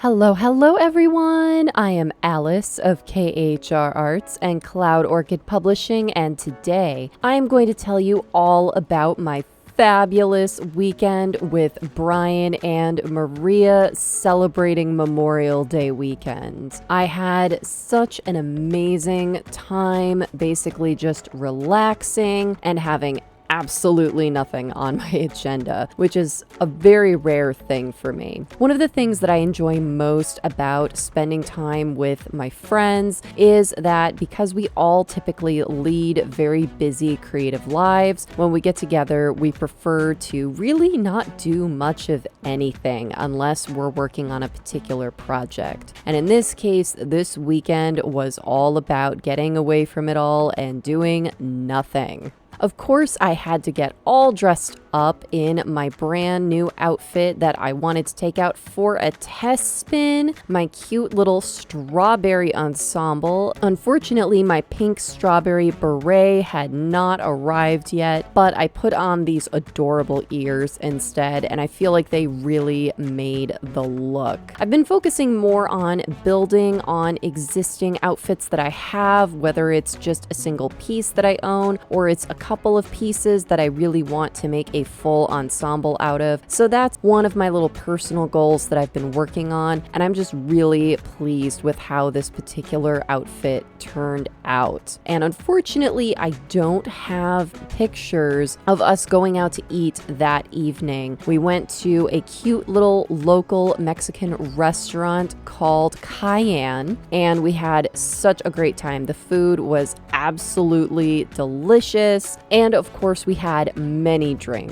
Hello everyone! I am Alice of KHR Arts and Cloud Orchid Publishing, and today I am going to tell you all about my fabulous weekend with Bryan and Maria celebrating Memorial Day weekend. I had such an amazing time, basically just relaxing and having absolutely nothing on my agenda, which is a very rare thing for me. One of the things that I enjoy most about spending time with my friends is that because we all typically lead very busy creative lives, when we get together, we prefer to really not do much of anything unless we're working on a particular project. And in this case, this weekend was all about getting away from it all and doing nothing. Of course, I had to get all dressed up in my brand new outfit that I wanted to take out for a test spin, my cute little strawberry ensemble. Unfortunately, my pink strawberry beret had not arrived yet, but I put on these adorable ears instead, and I feel like they really made the look. I've been focusing more on building on existing outfits that I have, whether it's just a single piece that I own or it's a couple of pieces that I really want to make a full ensemble out of. So that's one of my little personal goals that I've been working on, and I'm just really pleased with how this particular outfit turned out. And unfortunately, I don't have pictures of us going out to eat that evening. We went to a cute little local Mexican restaurant called Cayenne, and we had such a great time. The food was absolutely delicious, and of course we had many drinks.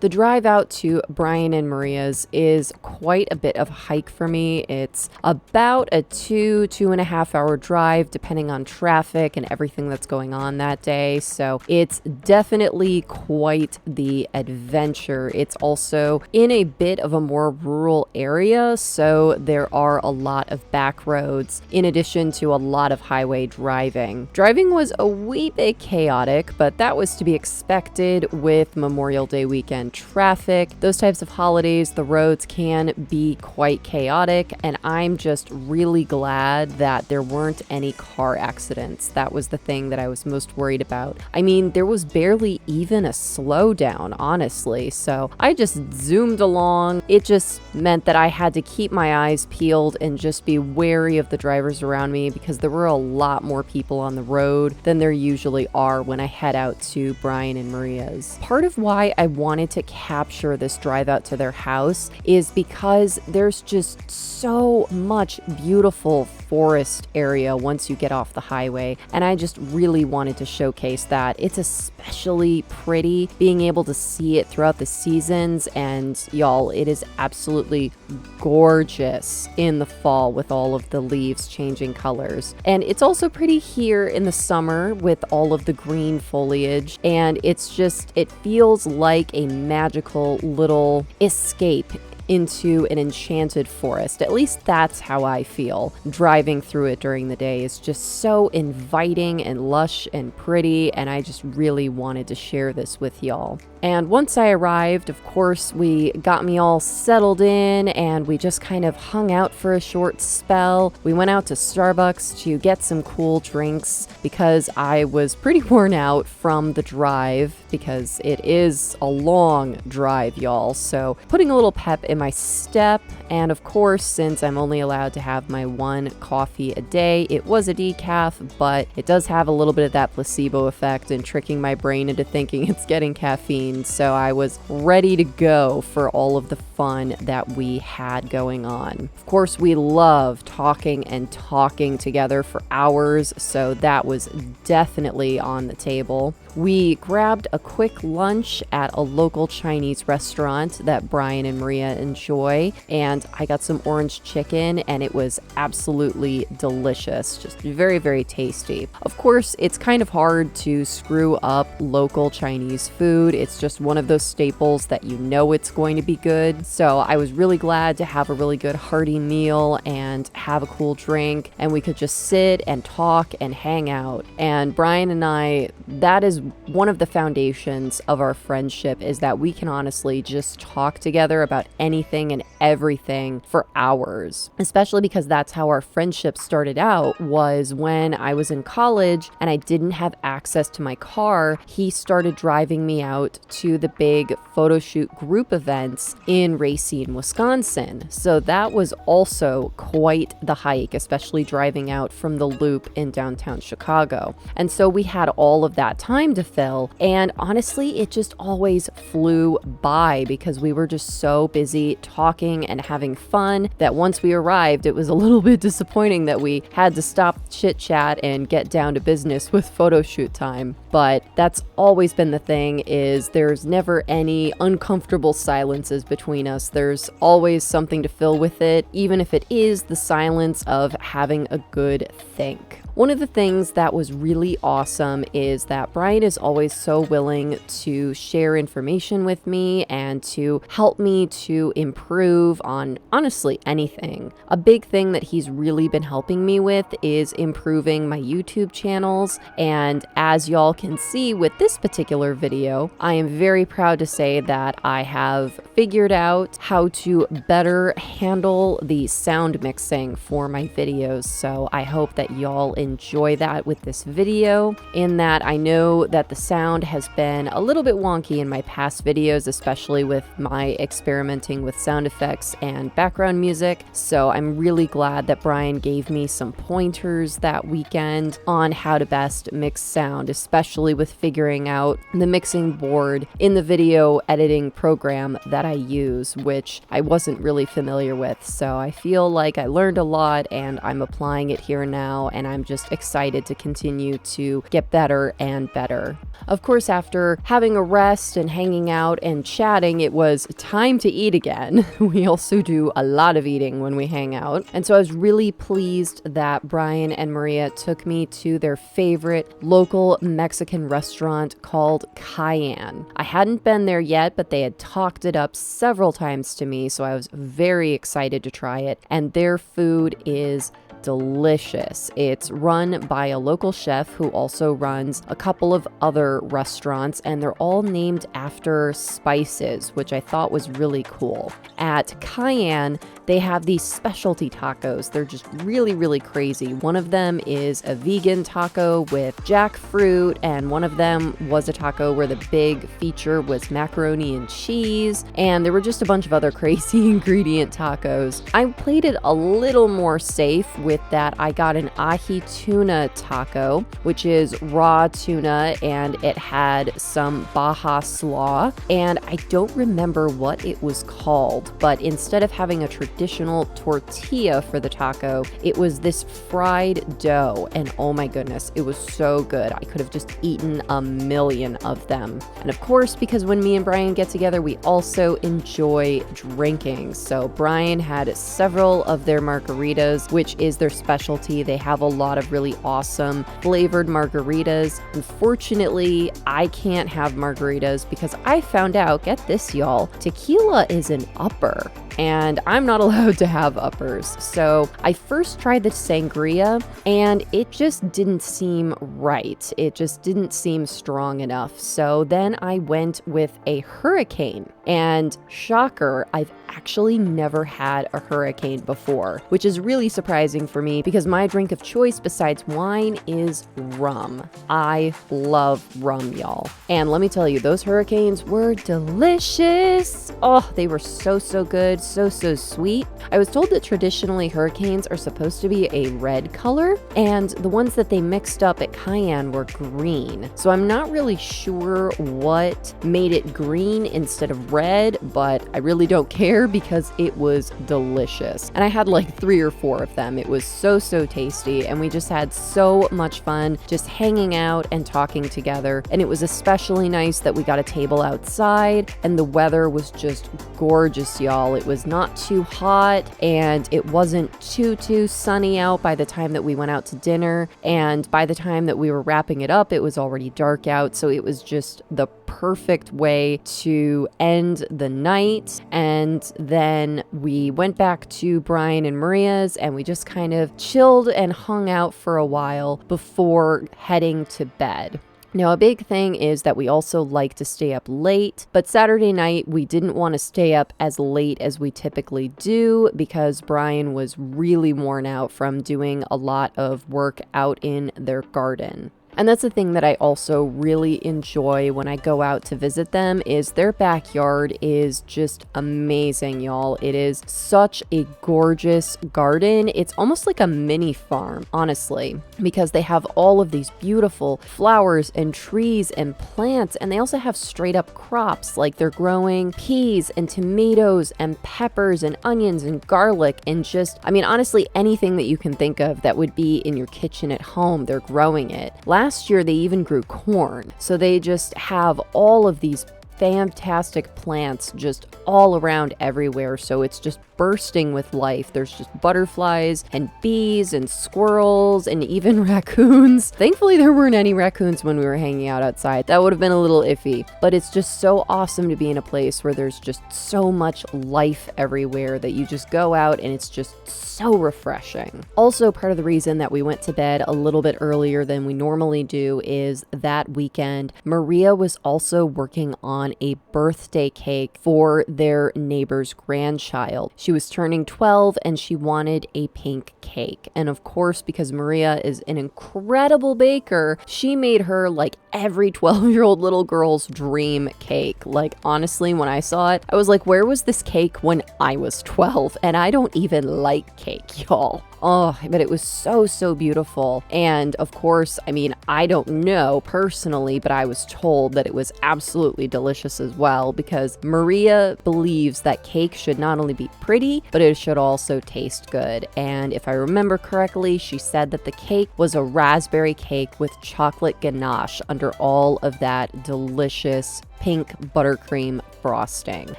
The drive out to Bryan and Maria's is quite a bit of a hike for me. It's about a 2.5 hour drive depending on traffic and everything that's going on that day. So it's definitely quite the adventure. It's also in a bit of a more rural area, so there are a lot of back roads in addition to a lot of highway driving. Driving was a wee bit chaotic, but that was to be expected with Memorial Day weekend traffic. Those types of holidays, the roads can be quite chaotic, and I'm just really glad that there weren't any car accidents. That was the thing that I was most worried about. I mean, there was barely even a slowdown, honestly, so I just zoomed along. It just meant that I had to keep my eyes peeled and just be wary of the drivers around me because there were a lot more people on the road than there usually are when I head out to Bryan and Maria's. Part of why I wanted to capture this drive out to their house is because there's just so much beautiful forest area once you get off the highway, and I just really wanted to showcase that. It's especially pretty being able to see it throughout the seasons, and y'all, it is absolutely gorgeous in the fall with all of the leaves changing colors. And it's also pretty here in the summer with all of the green foliage, and it's just, it feels like a magical little escape into an enchanted forest. At least that's how I feel. Driving through it during the day is just so inviting and lush and pretty, and I just really wanted to share this with y'all. And once I arrived, of course, we got me all settled in and we just kind of hung out for a short spell. We went out to Starbucks to get some cool drinks because I was pretty worn out from the drive because it is a long drive, y'all. So putting a little pep in my step, and of course, since I'm only allowed to have my one coffee a day, it was a decaf, but it does have a little bit of that placebo effect and tricking my brain into thinking it's getting caffeine. So I was ready to go for all of the fun that we had going on. Of course, we love talking and talking together for hours, so that was definitely on the table. We grabbed a quick lunch at a local Chinese restaurant that Bryan and Maria enjoy, and I got some orange chicken, and it was absolutely delicious. Just very, very tasty. Of course, it's kind of hard to screw up local Chinese food. It's just one of those staples that you know it's going to be good. So I was really glad to have a really good hearty meal and have a cool drink, and we could just sit and talk and hang out. And Bryan and I, that is one of the foundations of our friendship, is that we can honestly just talk together about any anything and everything for hours, especially because that's how our friendship started out. Was when I was in college and I didn't have access to my car, he started driving me out to the big photo shoot group events in Racine, Wisconsin. So that was also quite the hike, especially driving out from the Loop in downtown Chicago. And so we had all of that time to fill, and honestly, it just always flew by because we were just so busy talking and having fun that once we arrived, it was a little bit disappointing that we had to stop chit chat and get down to business with photo shoot time. But that's always been the thing, is there's never any uncomfortable silences between us. There's always something to fill with it, even if it is the silence of having a good think. One of the things that was really awesome is that Bryan is always so willing to share information with me and to help me to improve on honestly anything. A big thing that he's really been helping me with is improving my YouTube channels, and as y'all can see with this particular video, I am very proud to say that I have figured out how to better handle the sound mixing for my videos. So I hope that y'all enjoy that with this video, in that I know that the sound has been a little bit wonky in my past videos, especially with my experimenting with sound effects and background music. So I'm really glad that Bryan gave me some pointers that weekend on how to best mix sound, especially with figuring out the mixing board in the video editing program that I use, which I wasn't really familiar with. So I feel like I learned a lot and I'm applying it here now, and I'm just excited to continue to get better and better. Of course, after having a rest and hanging out and chatting, it was time to eat again. We also do a lot of eating when we hang out. And so I was really pleased that Bryan and Maria took me to their favorite local Mexican restaurant called Cayenne. I hadn't been there yet, but they had talked it up several times to me, so I was very excited to try it. And their food is delicious. It's run by a local chef who also runs a couple of other restaurants, and they're all named after spices, which I thought was really cool. At Cayenne, they have these specialty tacos. They're just really, really crazy. One of them is a vegan taco with jackfruit, and one of them was a taco where the big feature was macaroni and cheese, and there were just a bunch of other crazy ingredient tacos. I played it a little more safe with that. I got an ahi tuna taco, which is raw tuna, and it had some Baja slaw, and I don't remember what it was called, but instead of having a traditional tortilla for the taco, it was this fried dough, and oh my goodness, it was so good. I could have just eaten a million of them. And of course, because when me and Bryan get together, we also enjoy drinking. So Bryan had several of their margaritas, which is their specialty. They have a lot of really awesome flavored margaritas. Unfortunately, I can't have margaritas because I found out, get this y'all, tequila is an upper, and I'm not allowed to have uppers. So I first tried the sangria and it just didn't seem right. It just didn't seem strong enough. So then I went with a hurricane, and shocker, I've actually never had a hurricane before, which is really surprising for me because my drink of choice besides wine is rum. I love rum, y'all. And let me tell you, those hurricanes were delicious. Oh, they were so good, so sweet. I was told that traditionally hurricanes are supposed to be a red color, and the ones that they mixed up at Cayenne were green. So I'm not really sure what made it green instead of red, but I really don't care because it was delicious. And I had like 3 or 4 of them. It was so tasty, and we just had so much fun just hanging out and talking together. And it was especially nice that we got a table outside and the weather was just gorgeous, y'all. It was not too hot and it wasn't too sunny out by the time that we went out to dinner, and by the time that we were wrapping it up, it was already dark out. So it was just the perfect way to end the night. And then we went back to Bryan and Maria's and we just kind of chilled and hung out for a while before heading to bed. Now, a big thing is that we also like to stay up late, but Saturday night we didn't want to stay up as late as we typically do because Bryan was really worn out from doing a lot of work out in their garden. And that's the thing that I also really enjoy when I go out to visit them is their backyard is just amazing, y'all. It is such a gorgeous garden. It's almost like a mini farm, honestly, because they have all of these beautiful flowers and trees and plants, and they also have straight up crops, like they're growing peas and tomatoes and peppers and onions and garlic and just, I mean, honestly, anything that you can think of that would be in your kitchen at home, they're growing it. Last year, they even grew corn. So they just have all of these fantastic plants just all around everywhere. So it's just bursting with life. There's just butterflies and bees and squirrels and even raccoons. Thankfully, there weren't any raccoons when we were hanging out outside. That would have been a little iffy, but it's just so awesome to be in a place where there's just so much life everywhere that you just go out and it's just so refreshing. Also, part of the reason that we went to bed a little bit earlier than we normally do is that weekend, Maria was also working on a birthday cake for their neighbor's grandchild. She was turning 12 and she wanted a pink cake. And of course, because Maria is an incredible baker, she made her like every 12-year-old little girl's dream cake. Like, honestly, when I saw it, I was like, where was this cake when I was 12? And I don't even like cake, y'all. Oh, but it was so, so beautiful. And of course, I mean, I don't know personally, but I was told that it was absolutely delicious as well because Maria believes that cake should not only be pretty, but it should also taste good. And if I remember correctly, she said that the cake was a raspberry cake with chocolate ganache under all of that delicious pink buttercream frosting.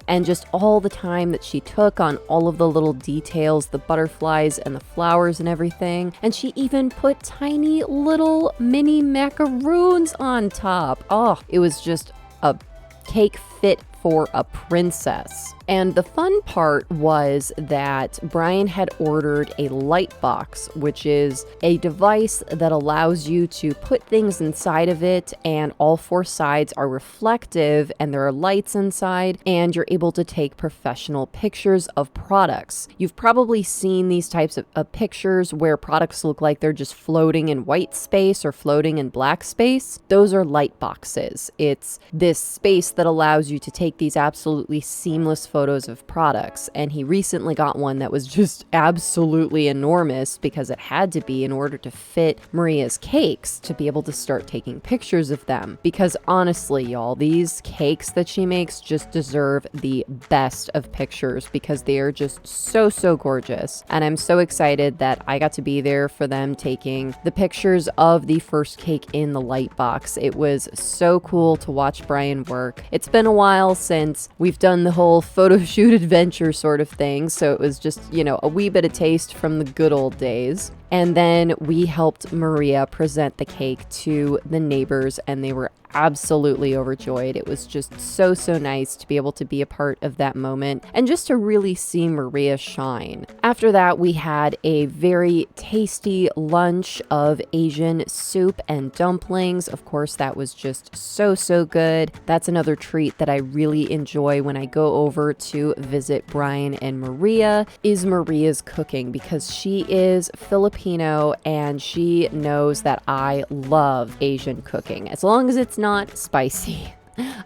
And just all the time that she took on all of the little details, the butterflies and the flowers and everything. And she even put tiny little mini macaroons on top. Oh, it was just a cake fit for a princess. And the fun part was that Bryan had ordered a light box, which is a device that allows you to put things inside of it, and all four sides are reflective and there are lights inside, and you're able to take professional pictures of products. You've probably seen these types of pictures where products look like they're just floating in white space or floating in black space. Those are light boxes. It's this space that allows you to take these absolutely seamless photos of products, and he recently got one that was just absolutely enormous because it had to be in order to fit Maria's cakes to be able to start taking pictures of them. Because honestly, y'all, these cakes that she makes just deserve the best of pictures because they are just so, so gorgeous. And I'm so excited that I got to be there for them taking the pictures of the first cake in the light box. It was so cool to watch Bryan work. It's been a while since we've done the whole photo shoot adventure sort of thing, so it was just, you know, a wee bit of taste from the good old days. And then we helped Maria present the cake to the neighbors, and they were absolutely overjoyed. It was just so, so nice to be able to be a part of that moment and just to really see Maria shine. After that, we had a very tasty lunch of Asian soup and dumplings. Of course, that was just so, so good. That's another treat that I really enjoy when I go over to visit Bryan and Maria, is Maria's cooking, because she is Filipino and she knows that I love Asian cooking, as long as it's not spicy.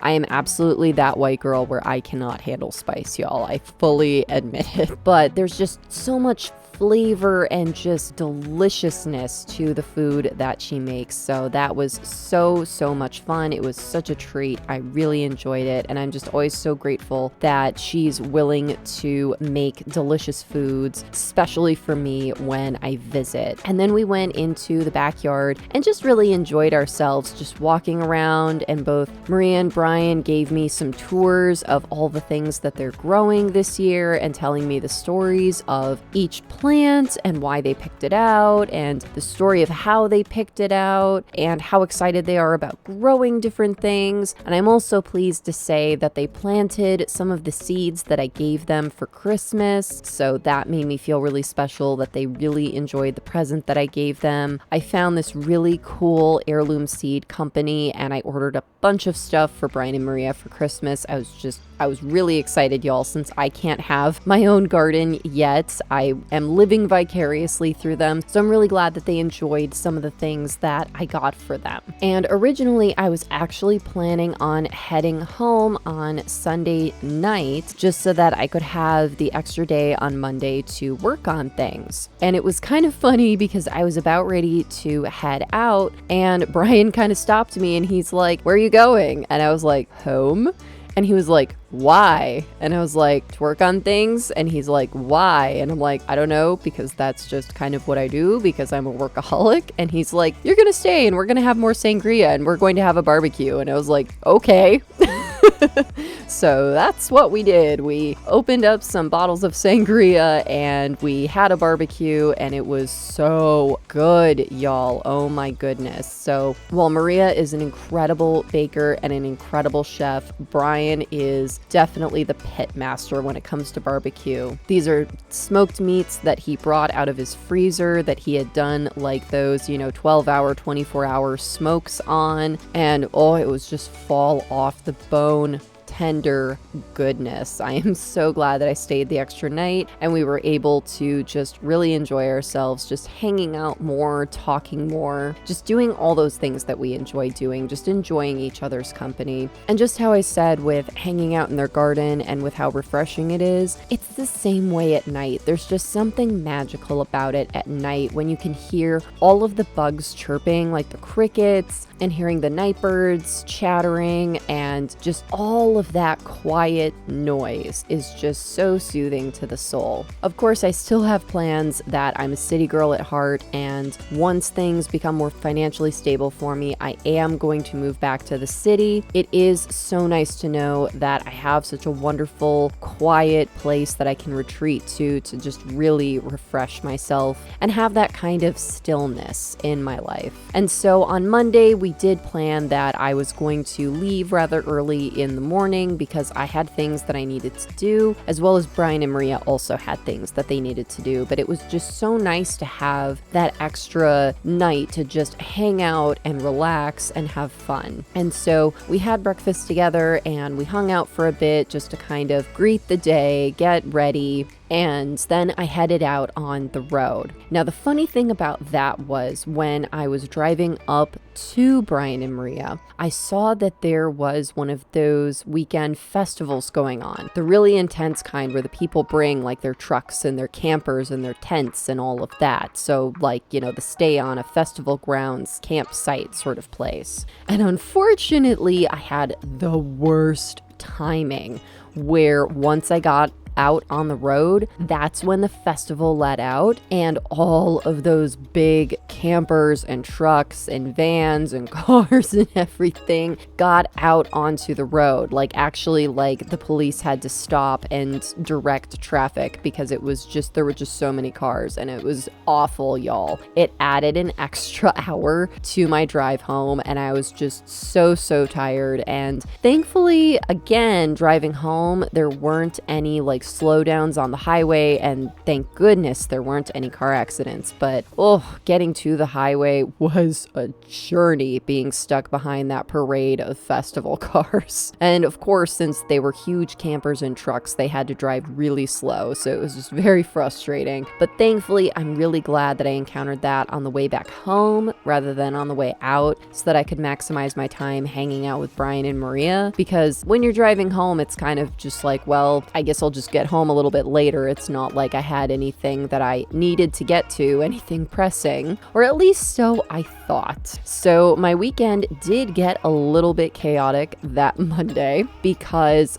I am absolutely that white girl where I cannot handle spice, y'all. I fully admit it. But there's just so much flavor and just deliciousness to the food that she makes. So that was so, so much fun. It was such a treat. I really enjoyed it. And I'm just always so grateful that she's willing to make delicious foods, especially for me when I visit. And then we went into the backyard and just really enjoyed ourselves just walking around, and both Maria and Bryan gave me some tours of all the things that they're growing this year and telling me the stories of each plant plant and why they picked it out and the story of how they picked it out and how excited they are about growing different things. And I'm also pleased to say that they planted some of the seeds that I gave them for Christmas. So that made me feel really special that they really enjoyed the present that I gave them. I found this really cool heirloom seed company and I ordered a bunch of stuff for Bryan and Maria for Christmas. I was really excited, y'all, since I can't have my own garden yet. I am living vicariously through them. So I'm really glad that they enjoyed some of the things that I got for them. And originally I was actually planning on heading home on Sunday night just so that I could have the extra day on Monday to work on things. And it was kind of funny because I was about ready to head out and Bryan kind of stopped me and he's like, "Where are you going?" And I was like, "Home." And he was like, "Why?" And I was like, "To work on things." And he's like, "Why?" And I'm like, "I don't know, because that's just kind of what I do because I'm a workaholic." And he's like, "You're going to stay and we're going to have more sangria and we're going to have a barbecue." And I was like, "Okay." So that's what we did. We opened up some bottles of sangria and we had a barbecue and it was so good, y'all. Oh my goodness. So while Maria is an incredible baker and an incredible chef, Bryan is definitely the pit master when it comes to barbecue. These are smoked meats that he brought out of his freezer that he had done like those, 12-hour, 24-hour smokes on. And oh, it was just fall off the bone. Tender goodness. I am so glad that I stayed the extra night and we were able to just really enjoy ourselves, just hanging out more, talking more, just doing all those things that we enjoy doing, just enjoying each other's company. And just how I said with hanging out in their garden and with how refreshing it is, it's the same way at night. There's just something magical about it at night when you can hear all of the bugs chirping, like the crickets, and hearing the night birds chattering, and just all of that quiet noise is just so soothing to the soul. Of course, I still have plans that I'm a city girl at heart, and once things become more financially stable for me, I am going to move back to the city. It is so nice to know that I have such a wonderful, quiet place that I can retreat to just really refresh myself and have that kind of stillness in my life. And so on Monday, we did plan that I was going to leave rather early in the morning because I had things that I needed to do, as well as Bryan and Maria also had things that they needed to do. But it was just so nice to have that extra night to just hang out and relax and have fun. And so we had breakfast together and we hung out for a bit just to kind of greet the day, get ready, and then I headed out on the road. Now, the funny thing about that was when I was driving up to Bryan and Maria, I saw that there was one of those weekend festivals going on. The really intense kind where the people bring like their trucks and their campers and their tents and all of that. So like, the stay on a festival grounds campsite sort of place. And unfortunately, I had the worst timing where once I got out on the road, that's when the festival let out and all of those big campers and trucks and vans and cars and everything got out onto the road. Actually, the police had to stop and direct traffic because there were just so many cars and it was awful, y'all. It added an extra hour to my drive home and I was just so tired. And thankfully, again, driving home, there weren't any slowdowns on the highway, and thank goodness there weren't any car accidents. But getting to the highway was a journey, being stuck behind that parade of festival cars. And of course, since they were huge campers and trucks, they had to drive really slow, so it was just very frustrating. But thankfully, I'm really glad that I encountered that on the way back home rather than on the way out, so that I could maximize my time hanging out with Bryan and Maria. Because when you're driving home, it's kind of just I guess I'll just get home a little bit later. It's not like I had anything that I needed to get to, anything pressing, or at least so I thought. So my weekend did get a little bit chaotic that Monday because,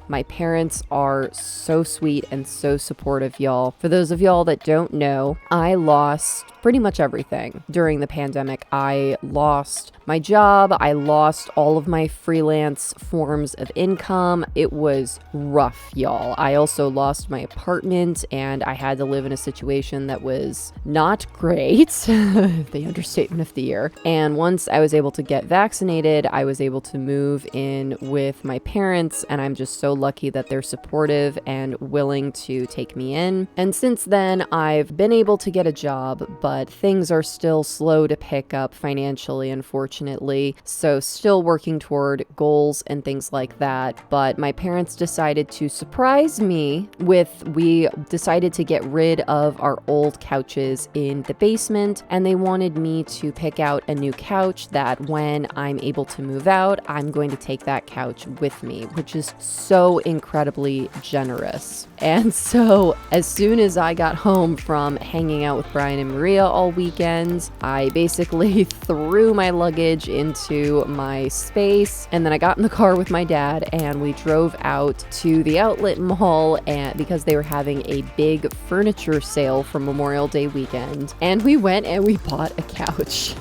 My parents are so sweet and so supportive, y'all. For those of y'all that don't know, I lost pretty much everything during the pandemic. I lost my job. I lost all of my freelance forms of income. It was rough, y'all. I also lost my apartment and I had to live in a situation that was not great, the understatement of the year. And once I was able to get vaccinated, I was able to move in with my parents, and I'm just so lucky that they're supportive and willing to take me in. And since then, I've been able to get a job, but things are still slow to pick up financially, unfortunately. So still working toward goals and things like that. But my parents decided to surprise me we decided to get rid of our old couches in the basement, and they wanted me to pick out a new couch that when I'm able to move out, I'm going to take that couch with me, which is so incredibly generous. And so as soon as I got home from hanging out with Bryan and Maria all weekend, I basically threw my luggage into my space, and then I got in the car with my dad and we drove out to the outlet mall because they were having a big furniture sale for Memorial Day weekend, and we went and we bought a couch,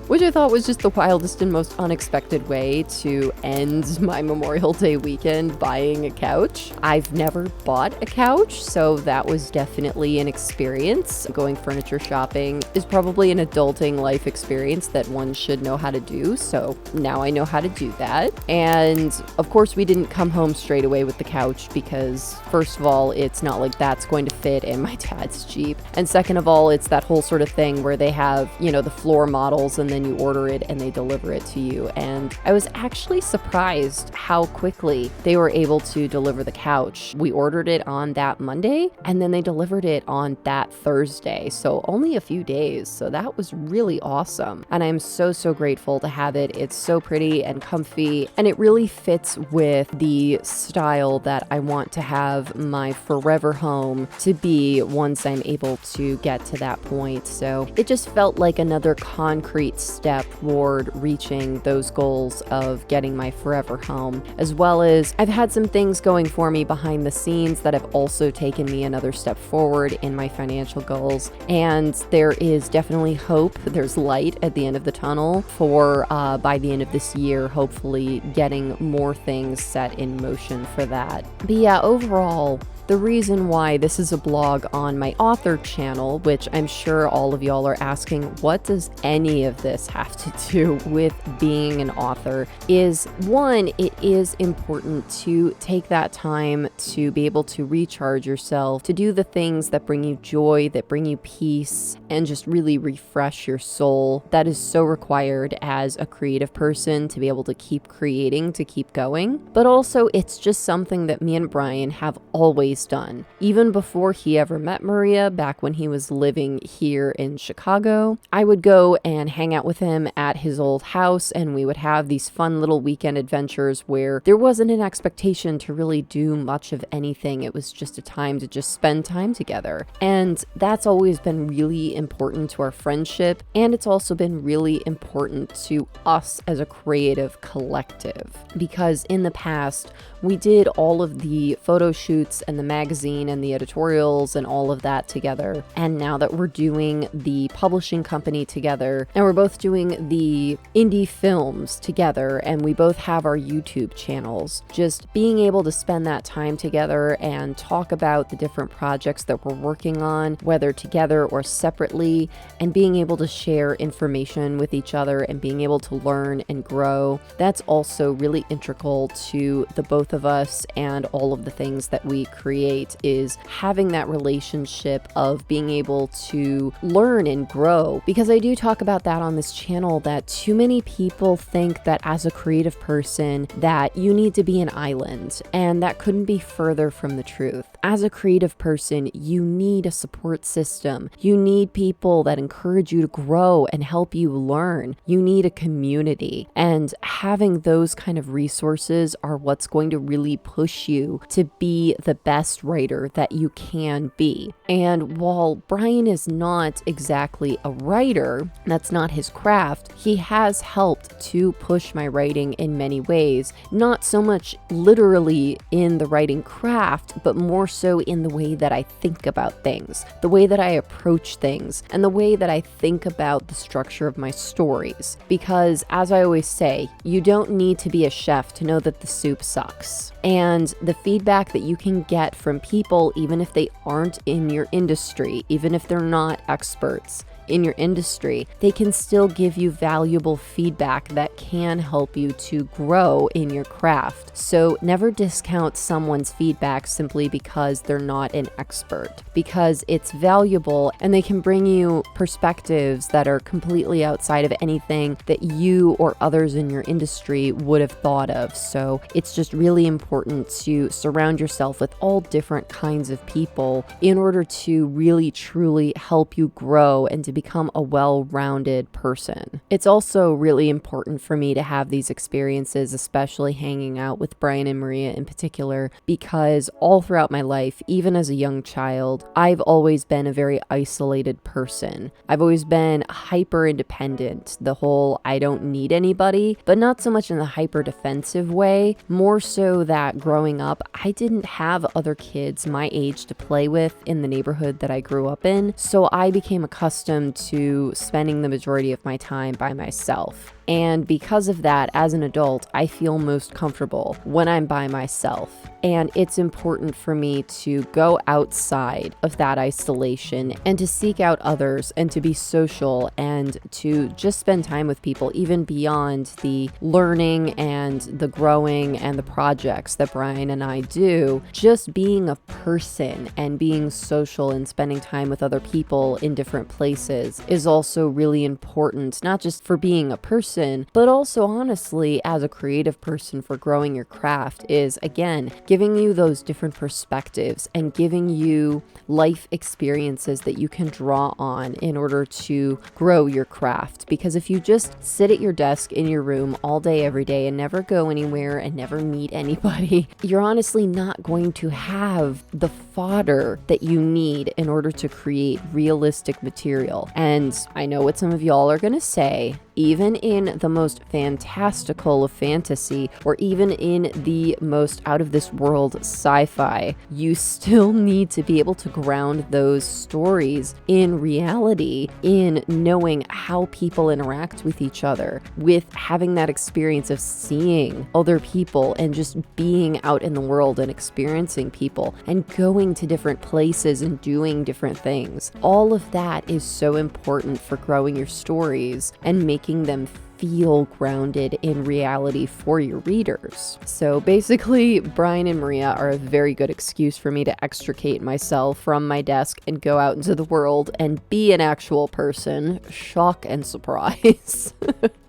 which I thought was just the wildest and most unexpected way to end my Memorial Day weekend, buying a couch. I've never bought a couch, so that was definitely an experience. Going furniture shopping is probably an adulting life experience that one should know how to do, so now I know how to do that. And of course we didn't come home straight away with the couch because first of all, it's not like that's going to fit in my dad's Jeep, and second of all, it's that whole sort of thing where they have, you know, the floor models and then you order it and they deliver it to you. And I was actually surprised how quickly they were able to deliver the couch. We ordered it on that Monday and then they delivered it on that Thursday, so only a few days. So that was really awesome, and I'm so grateful to have it. It's so pretty and comfy, and it really fits with the style that I want to have my forever home to be once I'm able to get to that point. So it just felt like another concrete step toward reaching those goals of getting my forever home, as well as I've had some things going for me behind the scenes that have also taken me another step forward in my financial goals. And there is definitely hope. There's light at the end of the tunnel for by the end of this year, hopefully getting more things set in motion for that. But yeah, overall, the reason why this is a blog on my author channel, which I'm sure all of y'all are asking, what does any of this have to do with being an author, is one, it is important to take that time to be able to recharge yourself, to do the things that bring you joy, that bring you peace, and just really refresh your soul. That is so required as a creative person to be able to keep creating, to keep going. But also, it's just something that me and Bryan have always done. Even before he ever met Maria, back when he was living here in Chicago, I would go and hang out with him at his old house, and we would have these fun little weekend adventures where there wasn't an expectation to really do much of anything. It was just a time to just spend time together. And that's always been really important to our friendship, and it's also been really important to us as a creative collective, because in the past we did all of the photo shoots and the magazine and the editorials and all of that together. And now that we're doing the publishing company together, and we're both doing the indie films together, and we both have our YouTube channels, just being able to spend that time together and talk about the different projects that we're working on, whether together or separately, and being able to share information with each other and being able to learn and grow, that's also really integral to the both of us and all of the things that we create, is having that relationship of being able to learn and grow. Because I do talk about that on this channel, that too many people think that as a creative person that you need to be an island, and that couldn't be further from the truth. as a creative person, you need a support system. You need people that encourage you to grow and help you learn. You need a community, and having those kind of resources are what's going to really push you to be the best writer that you can be. And while Bryan is not exactly a writer, that's not his craft, he has helped to push my writing in many ways. Not so much literally in the writing craft, but more so in the way that I think about things, the way that I approach things, and the way that I think about the structure of my stories. Because as I always say, you don't need to be a chef to know that the soup sucks. And the feedback that you can get from people, even if they aren't in your industry, even if they're not experts in your industry, they can still give you valuable feedback that can help you to grow in your craft. So never discount someone's feedback simply because they're not an expert, because it's valuable and they can bring you perspectives that are completely outside of anything that you or others in your industry would have thought of. So it's just really important to surround yourself with all different kinds of people in order to really truly help you grow and to become a well-rounded person. It's also really important for me to have these experiences, especially hanging out with Bryan and Maria in particular, because all throughout my life, even as a young child, I've always been a very isolated person. I've always been hyper independent, the whole I don't need anybody, but not so much in the hyper defensive way, more so that growing up, I didn't have other kids my age to play with in the neighborhood that I grew up in, so I became accustomed to spending the majority of my time by myself. And because of that, as an adult, I feel most comfortable when I'm by myself. And it's important for me to go outside of that isolation and to seek out others and to be social and to just spend time with people, even beyond the learning and the growing and the projects that Bryan and I do. Just being a person and being social and spending time with other people in different places is also really important, not just for being a person, but also honestly as a creative person for growing your craft, is again giving you those different perspectives and giving you life experiences that you can draw on in order to grow your craft. Because if you just sit at your desk in your room all day every day and never go anywhere and never meet anybody, you're honestly not going to have the fodder that you need in order to create realistic material. And I know what some of y'all are gonna say, even in the most fantastical of fantasy, or even in the most out of this world sci-fi, you still need to be able to ground those stories in reality, in knowing how people interact with each other, with having that experience of seeing other people and just being out in the world and experiencing people and going to different places and doing different things. All of that is so important for growing your stories and making them feel grounded in reality for your readers. So basically, Bryan and Maria are a very good excuse for me to extricate myself from my desk and go out into the world and be an actual person. Shock and surprise.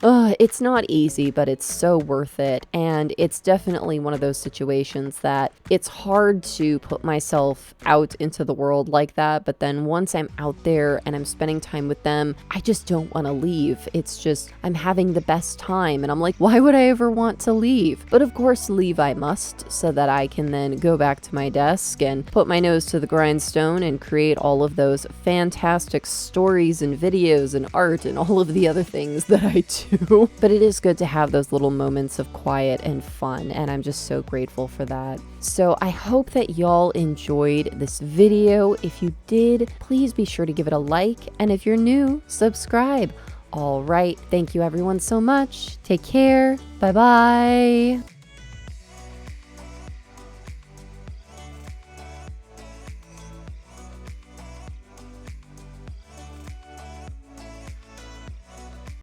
It's not easy, but it's so worth it. And it's definitely one of those situations that it's hard to put myself out into the world like that. But then once I'm out there and I'm spending time with them, I just don't want to leave. It's just, I'm having the best time. And I'm like, why would I ever want to leave? But of course, leave I must, so that I can then go back to my desk and put my nose to the grindstone and create all of those fantastic stories and videos and art and all of the other things that I do. But it is good to have those little moments of quiet and fun, and I'm just so grateful for that. So I hope that y'all enjoyed this video. If you did, please be sure to give it a like, and if you're new, subscribe. All right, thank you everyone so much. Take care. Bye-bye.